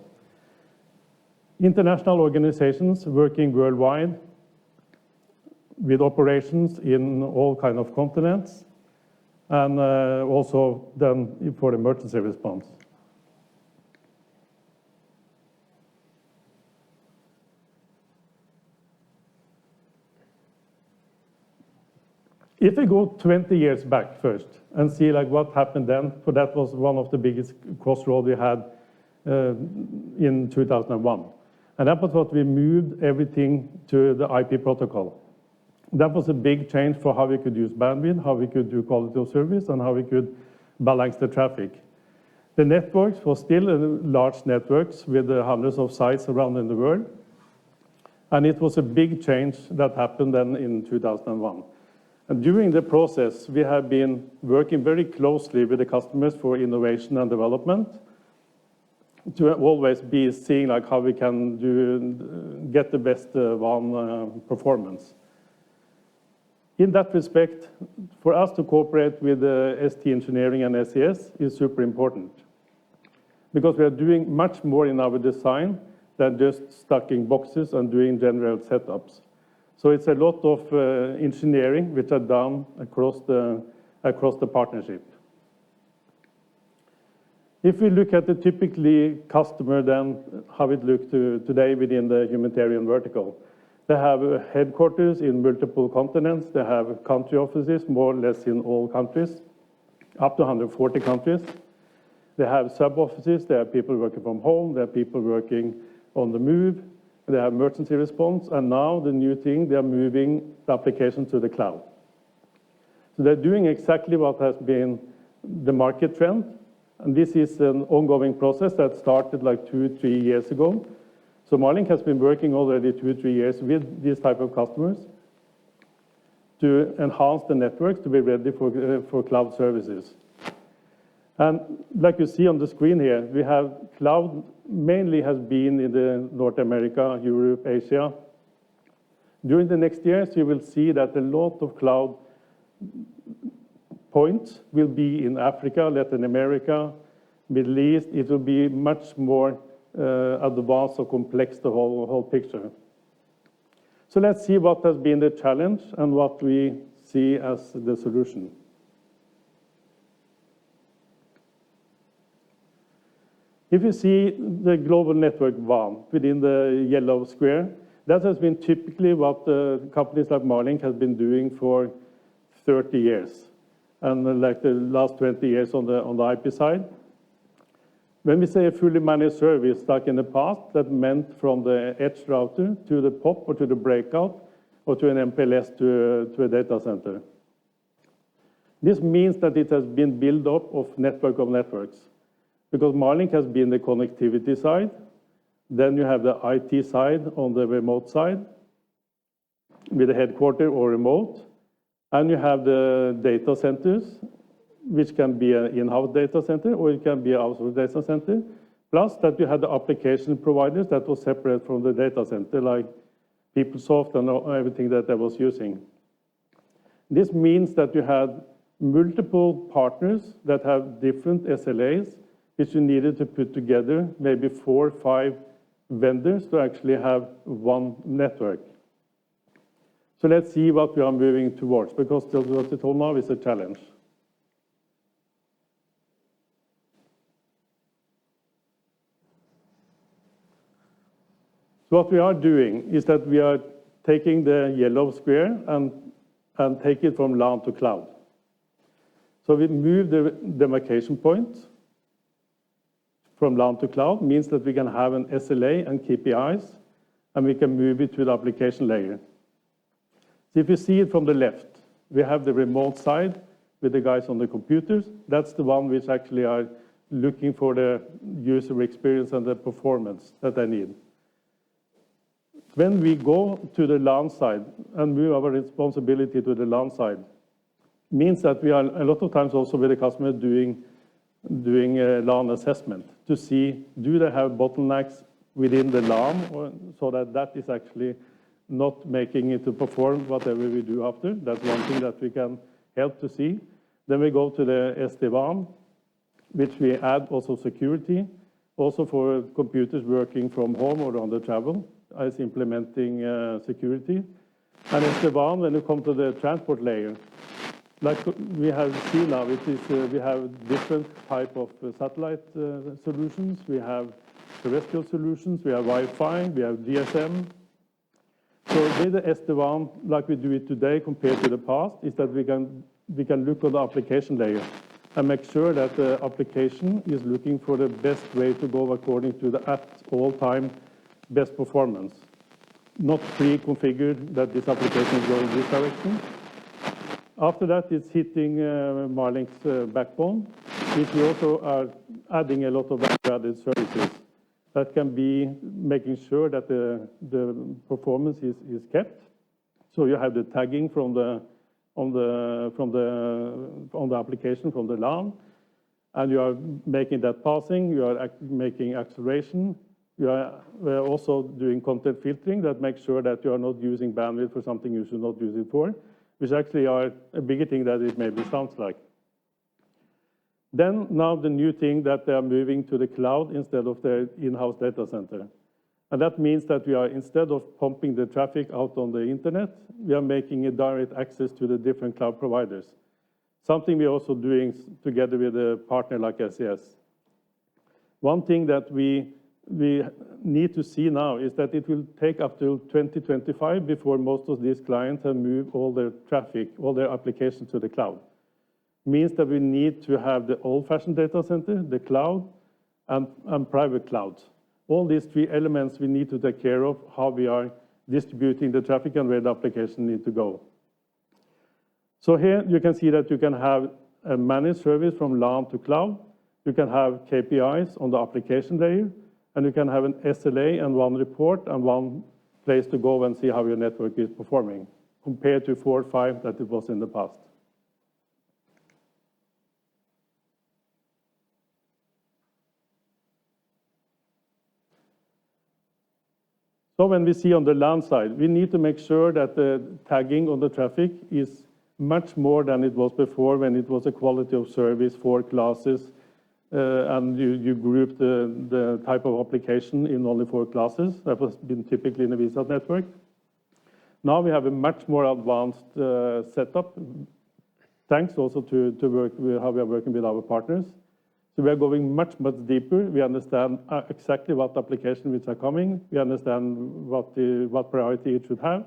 S5: International organizations working worldwide with operations in all kind of continents, and also then for emergency response. If we go 20 years back first and see like what happened then, for that was one of the biggest crossroads we had in 2001. And that was what we moved everything to the IP protocol. That was a big change for how we could use bandwidth, how we could do quality of service, and how we could balance the traffic. The networks were still large networks with hundreds of sites around in the world. And it was a big change that happened then in 2001. And during the process, we have been working very closely with the customers for innovation and development to always be seeing like how we can get the best one performance. In that respect, for us to cooperate with ST Engineering and SES is super important, because we are doing much more in our design than just stacking boxes and doing general setups. So it's a lot of engineering which are done across the partnership. If we look at the typically customer, then how it looks today within the humanitarian vertical. They have headquarters in multiple continents. They have country offices, more or less in all countries, up to 140 countries. They have sub-offices. There are people working from home. There are people working on the move. They have emergency response. And now the new thing, they are moving the application to the cloud. So they're doing exactly what has been the market trend. And this is an ongoing process that started like 2-3 years ago. So Marlink has been working already 2-3 years with these type of customers to enhance the networks to be ready for cloud services. And like you see on the screen here, we have cloud mainly has been in the North America, Europe, Asia. During the next years, you will see that a lot of cloud points will be in Africa, Latin America, Middle East. It will be much more advanced or complex, the whole picture. So let's see what has been the challenge and what we see as the solution. If you see the global network WAN within the yellow square, that has been typically what companies like Marlink has been doing for 30 years. And like the last 20 years on the IP side. When we say a fully managed service, like in the past, that meant from the edge router to the POP or to the breakout or to an MPLS to a data center. This means that it has been built up of networks, because Marlink has been the connectivity side. Then you have the IT side on the remote side with a headquarter or remote. And you have the data centers, which can be an in-house data center or it can be an outsourced data center. Plus that you had the application providers that was separate from the data center, like PeopleSoft and everything that I was using. This means that you had multiple partners that have different SLAs, which you needed to put together, maybe 4 or 5 vendors to actually have one network. So let's see what we are moving towards, because what it all now is a challenge. So what we are doing is that we are taking the yellow square and take it from LAN to cloud. So we move the demarcation point from LAN to cloud, means that we can have an SLA and KPIs, and we can move it to the application layer. So if you see it from the left, we have the remote side with the guys on the computers. That's the one which actually are looking for the user experience and the performance that they need. When we go to the LAN side and move our responsibility to the LAN side, means that we are a lot of times also with the customer doing a LAN assessment to see, do they have bottlenecks within the LAN, or so that is actually not making it to perform whatever we do after. That's one thing that we can help to see. Then we go to the SD-WAN, which we add also security, also for computers working from home or on the travel, as implementing security. And SD-WAN, when you come to the transport layer, like we have seen now, it is, we have different type of satellite solutions. We have terrestrial solutions, we have Wi-Fi, we have GSM. So with the SD-WAN, like we do it today compared to the past, is that we can look at the application layer and make sure that the application is looking for the best way to go according to the at all time best performance. Not pre-configured that this application is going this direction. After that, it's hitting Marlink's backbone, which we also are adding a lot of added services that can be making sure that the performance is kept. So you have the tagging from the application from the LAN, and you are making that passing. You are making acceleration. We are also doing content filtering that makes sure that you are not using bandwidth for something you should not use it for, which actually are a bigger thing that it maybe sounds like. Then now the new thing that they are moving to the cloud instead of their in-house data center. And that means that we are, instead of pumping the traffic out on the internet, we are making a direct access to the different cloud providers. Something we're also doing together with a partner like SES. One thing that we need to see now is that it will take up till 2025 before most of these clients have moved all their traffic, all their applications to the cloud. Means that we need to have the old-fashioned data center, the cloud, and private clouds. All these 3 elements we need to take care of, how we are distributing the traffic and where the application need to go. So here you can see that you can have a managed service from LAN to cloud. You can have KPIs on the application layer, and you can have an SLA and one report and one place to go and see how your network is performing, compared to 4 or 5 that it was in the past. So when we see on the LAN side, we need to make sure that the tagging on the traffic is much more than it was before, when it was a quality of service, 4 classes, and you group the type of application in only 4 classes. That was been typically in a VSAT network. Now we have a much more advanced setup, thanks also to work with how we are working with our partners. So we are going much deeper. We understand exactly what applications which are coming. We understand what priority it should have,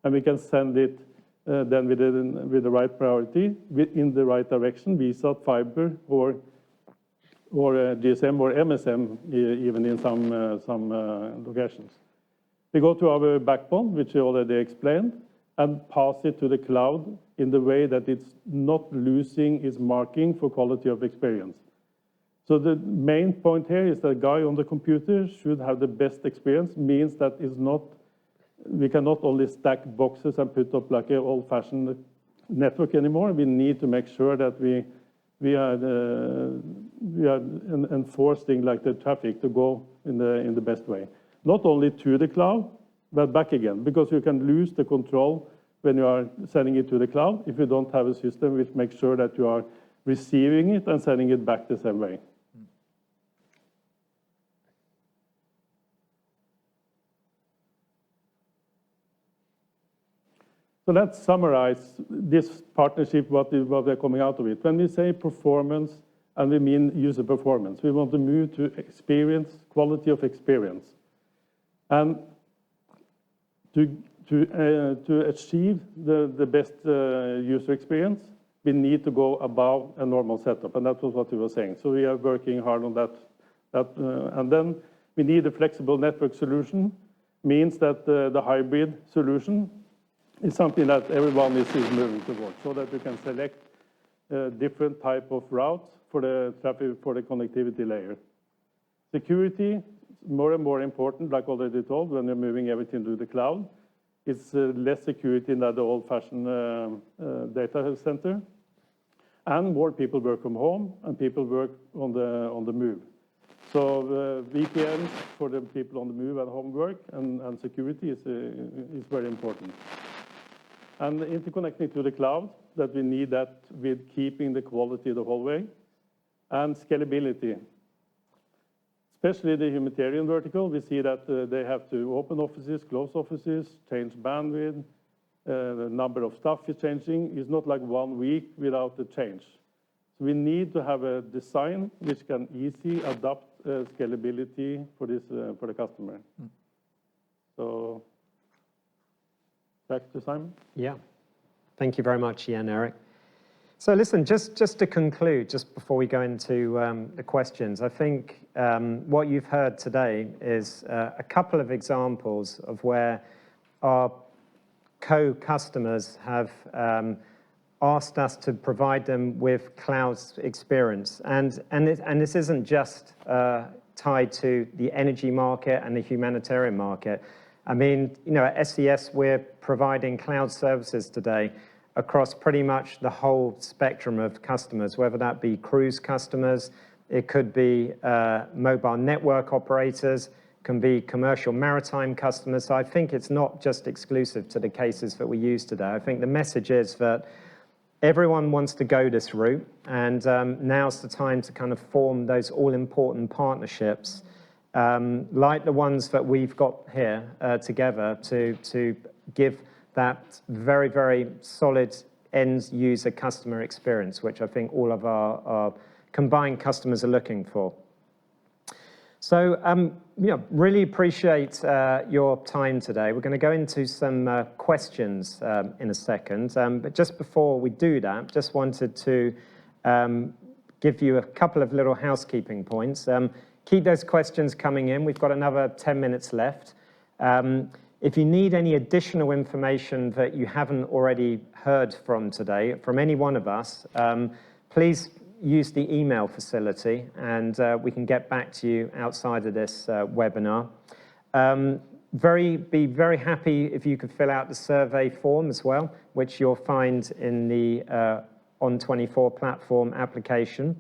S5: and we can send it then with the right priority, in the right direction, VSAT, fiber, or GSM or MSM, even in some locations. We go to our backbone, which we already explained, and pass it to the cloud in the way that it's not losing its marking for quality of experience. So the main point here is that the guy on the computer should have the best experience, means that we cannot only stack boxes and put up like an old-fashioned network anymore. We need to make sure that we are enforcing like the traffic to go in the best way. Not only to the cloud, but back again, because you can lose the control when you are sending it to the cloud if you don't have a system which makes sure that you are receiving it and sending it back the same way. So let's summarize this partnership, what they're coming out of it. When we say performance, and we mean user performance, we want to move to experience, quality of experience. And to achieve the best user experience, we need to go above a normal setup, and that was what we were saying. So we are working hard on that. And then we need a flexible network solution, means that the hybrid solution is something that everyone is moving towards, so that you can select different type of routes for the traffic, for the connectivity layer. Security, more and more important, like already told, when you're moving everything to the cloud. It's less security than the old-fashioned data center. And more people work from home, and people work on the move. So VPNs for the people on the move and home work, and security is very important. And interconnecting to the cloud, that we need that with keeping the quality the whole way. And scalability. Especially the humanitarian vertical, we see that they have to open offices, close offices, change bandwidth. The number of staff is changing. It's not like 1 week without the change. So we need to have a design which can easily adapt scalability for the customer. So back to Simon.
S2: Yeah, thank you very much, Jan Erik. So listen, just to conclude, just before we go into the questions, I think what you've heard today is a couple of examples of where our co-customers have asked us to provide them with cloud experience. And this isn't just tied to the energy market and the humanitarian market. I mean, you know, at SES, we're providing cloud services today across pretty much the whole spectrum of customers, whether that be cruise customers, it could be mobile network operators, can be commercial maritime customers. So I think it's not just exclusive to the cases that we use today. I think the message is that everyone wants to go this route, and now's the time to kind of form those all-important partnerships, like the ones that we've got here together to give that very, very solid end-user customer experience, which I think all of our combined customers are looking for. So, really appreciate your time today. We're going to go into some questions in a second, but just before we do that, just wanted to give you a couple of little housekeeping points. Keep those questions coming in. We've got another 10 minutes left. If you need any additional information that you haven't already heard from today, from any one of us, please use the email facility, and we can get back to you outside of this webinar. Be very happy if you could fill out the survey form as well, which you'll find in the On24 platform application.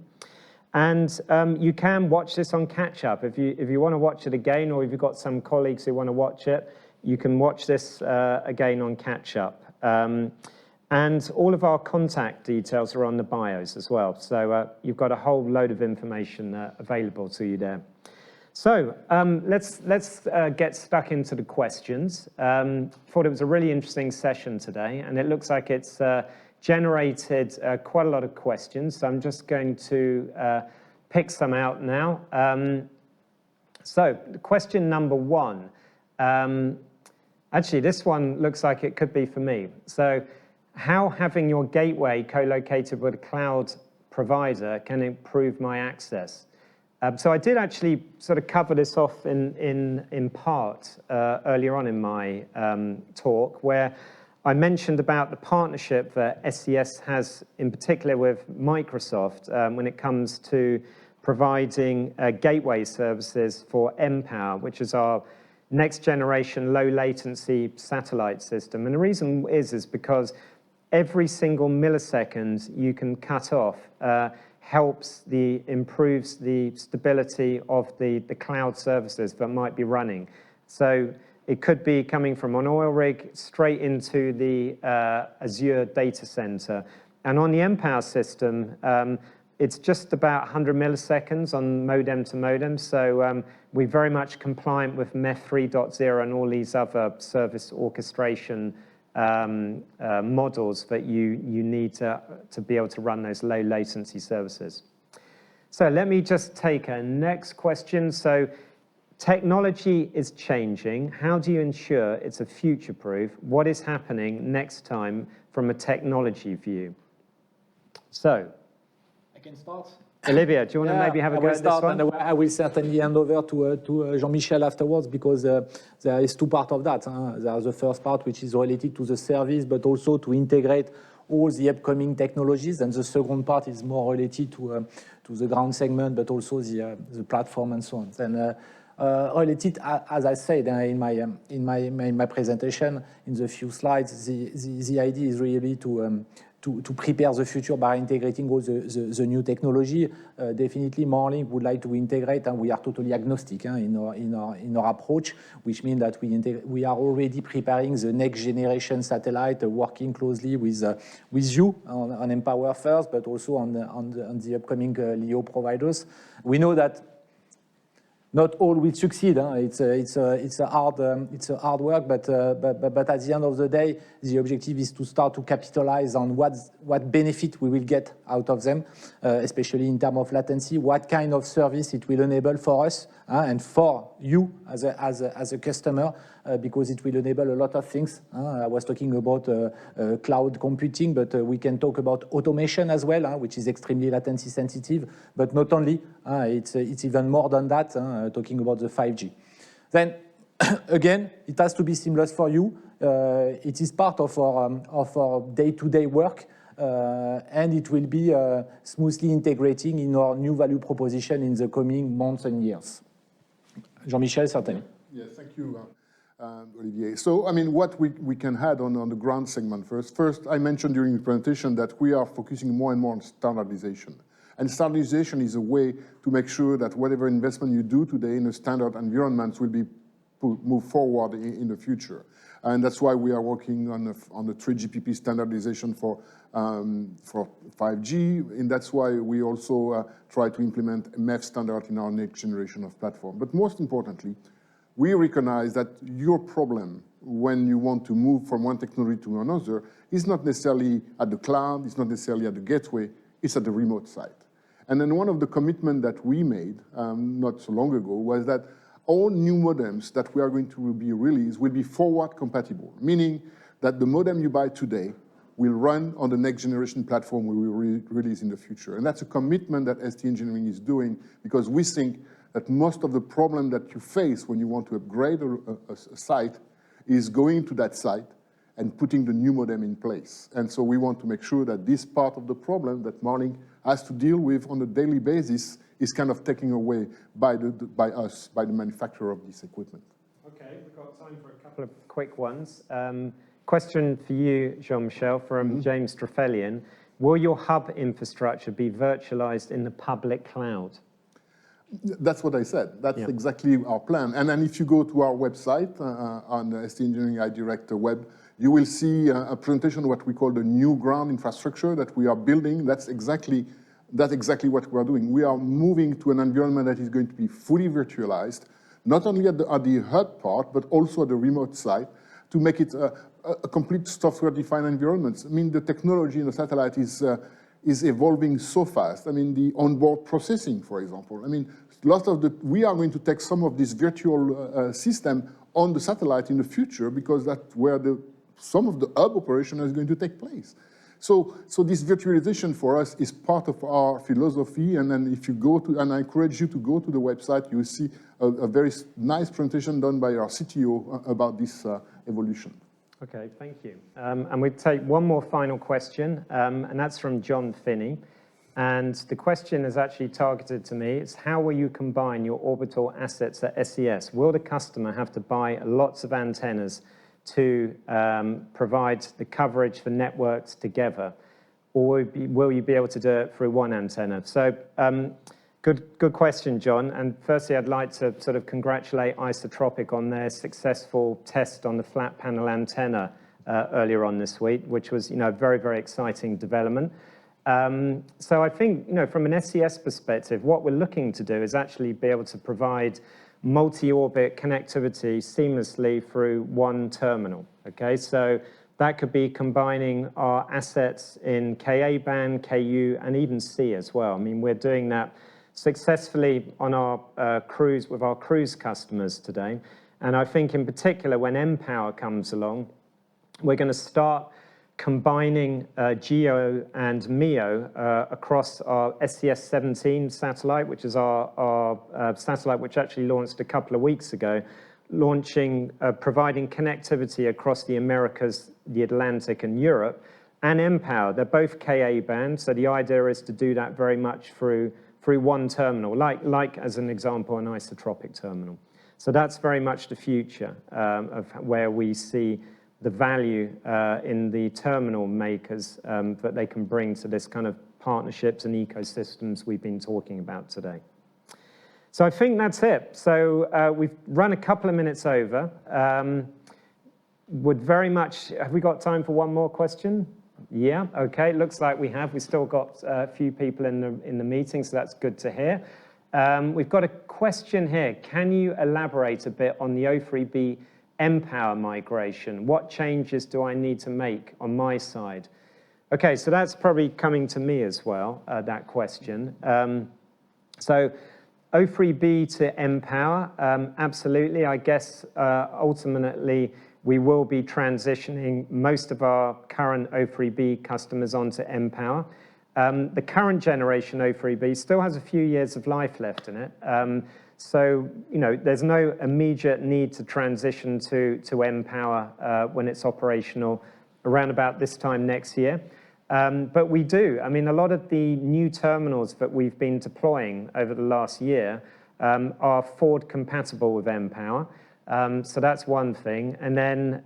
S2: And you can watch this on catch-up. If you want to watch it again, or if you've got some colleagues who want to watch it, you can watch this again on catch-up. And all of our contact details are on the bios as well. So you've got a whole load of information available to you there. So let's get stuck into the questions. Thought it was a really interesting session today, and it looks like it's generated quite a lot of questions. So I'm just going to pick some out now. So question number one. Actually, this one looks like it could be for me. So how having your gateway co-located with a cloud provider can improve my access? So I did actually sort of cover this off in part earlier on in my talk, where I mentioned about the partnership that SES has in particular with Microsoft when it comes to providing gateway services for mPOWER, which is our next generation low latency satellite system. And the reason is because every single millisecond you can cut off improves the stability of the cloud services that might be running. So it could be coming from an oil rig straight into the Azure data center. And on the mPower system, it's just about 100 milliseconds on modem to modem. So we're very much compliant with MEF 3.0 and all these other service orchestration models that you need to be able to run those low latency services. So let me just take a next question. So technology is changing. How do you ensure it's a future-proof? What is happening next time from a technology view? So,
S4: I can start.
S2: Olivia, do you want to maybe have a go at this one?
S4: And I will certainly hand over to Jean-Michel afterwards, because there is two parts of that. There's the first part, which is related to the service, but also to integrate all the upcoming technologies. And the second part is more related to the ground segment, but also the platform and so on. And related, as I said in my presentation, in the few slides, the idea is really to prepare the future by integrating all the new technology. Definitely Marlink would like to integrate, and we are totally agnostic in our approach, which means that we are already preparing the next generation satellite, working closely with you on mPower first, but also on the upcoming LEO providers. We know that not all will succeed. It's a hard work, but at the end of the day, the objective is to start to capitalize on what benefit we will get out of them, especially in terms of latency, what kind of service it will enable for us and for you as a customer, because it will enable a lot of things. I was talking about cloud computing, but we can talk about automation as well, which is extremely latency sensitive. But not only, it's even more than that. Talking about the 5G. Then again, it has to be seamless for you. It is part of our day-to-day work, and it will be smoothly integrating in our new value proposition in the coming months and years. Jean-Michel, certainly.
S3: Yes, thank you, Olivier. So, I mean, what we can add on the ground segment first. First, I mentioned during the presentation that we are focusing more and more on standardization. And standardization is a way to make sure that whatever investment you do today in a standard environment will be moved forward in the future. And that's why we are working on the 3GPP standardization for 5G. And that's why we also try to implement a MEF standard in our next generation of platform. But most importantly, we recognize that your problem when you want to move from one technology to another is not necessarily at the cloud, it's not necessarily at the gateway, it's at the remote site. And then one of the commitments that we made not so long ago was that all new modems that we are going to be released will be forward compatible, meaning that the modem you buy today will run on the next generation platform we will release in the future. And that's a commitment that ST Engineering is doing, because we think that most of the problem that you face when you want to upgrade a site is going to that site and putting the new modem in place. And so we want to make sure that this part of the problem that Marlink has to deal with on a daily basis is kind of taken away by the manufacturer of this equipment.
S2: Okay, we've got time for a couple of quick ones. Question for you, Jean-Michel, from James Trefelian. Will your hub infrastructure be virtualized in the public cloud?
S3: That's what I said. That's exactly our plan. And then if you go to our website on the ST Engineering iDirect web, you will see a presentation of what we call the new ground infrastructure that we are building. That's exactly what we are doing. We are moving to an environment that is going to be fully virtualized, not only at the hub part, but also at the remote site, to make it a complete software-defined environment. I mean, the technology in the satellite is evolving so fast. I mean, the onboard processing, for example. I mean, we are going to take some of this virtual system on the satellite in the future, because that's where some of the hub operation is going to take place. So this virtualization for us is part of our philosophy. And then if you go to, and I encourage you to go to the website, you will see a very nice presentation done by our CTO about this evolution.
S2: Okay, thank you. And we take one more final question, and that's from John Finney. And the question is actually targeted to me. It's how will you combine your orbital assets at SES? Will the customer have to buy lots of antennas to provide the coverage for networks together? Or will you be able to do it through one antenna? So Good question, John. And firstly, I'd like to sort of congratulate Isotropic on their successful test on the flat panel antenna earlier on this week, which was, a very, very exciting development. So I think, from an SES perspective, what we're looking to do is actually be able to provide multi-orbit connectivity seamlessly through one terminal, okay? So that could be combining our assets in Ka band, Ku, and even C as well. I mean, we're doing that successfully on our cruise with our cruise customers today. And I think in particular, when mPOWER comes along, we're going to start combining GEO and MEO across our SES-17 satellite, which is our satellite which actually launched a couple of weeks ago, providing connectivity across the Americas, the Atlantic, and Europe, and mPOWER. They're both Ka band, so the idea is to do that very much through one terminal, like as an example, an isotropic terminal. So that's very much the future of where we see the value in the terminal makers that they can bring to this kind of partnerships and ecosystems we've been talking about today. So I think that's it. So we've run a couple of minutes over. Have we got time for one more question? Yeah, okay, looks like we have. We've still got a few people in the meeting, so that's good to hear. We've got a question here. Can you elaborate a bit on the O3b mPOWER migration? What changes do I need to make on my side? Okay, so that's probably coming to me as well, that question. So O3b to mPOWER, absolutely. I guess ultimately we will be transitioning most of our current O3b customers onto mPOWER. The current generation O3b still has a few years of life left in it. So, there's no immediate need to transition to mPOWER when it's operational around about this time next year. But we do. I mean, a lot of the new terminals that we've been deploying over the last year are forward compatible with mPOWER. So that's one thing. And then,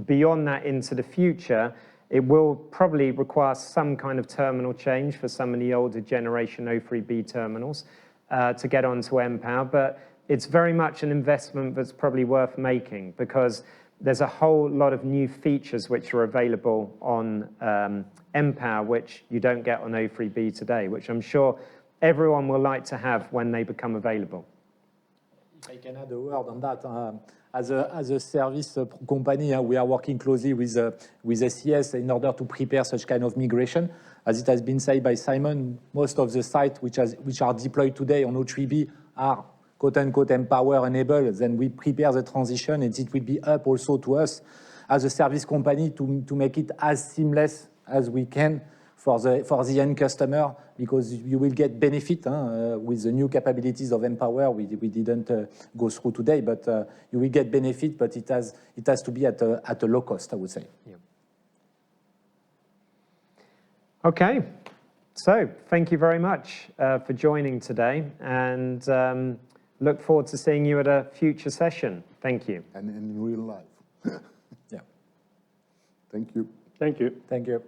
S2: beyond that into the future, it will probably require some kind of terminal change for some of the older generation O3b terminals to get onto mPOWER. But it's very much an investment that's probably worth making because there's a whole lot of new features which are available on mPOWER which you don't get on O3b today, which I'm sure everyone will like to have when they become available.
S4: If I can add a word on that, as a service company, we are working closely with SES in order to prepare such kind of migration. As it has been said by Simon, most of the sites which are deployed today on O3b are quote-unquote mPOWER enabled. Then we prepare the transition, and it will be up also to us as a service company to make it as seamless as we can for the end customer, because you will get benefit with the new capabilities of mPOWER. We didn't go through today, but you will get benefit, but it has to be at a low cost, I would say.
S2: Yeah. Okay, so thank you very much for joining today, and look forward to seeing you at a future session. Thank you.
S3: And in real life.
S4: Yeah.
S3: Thank you.
S5: Thank you.
S4: Thank you.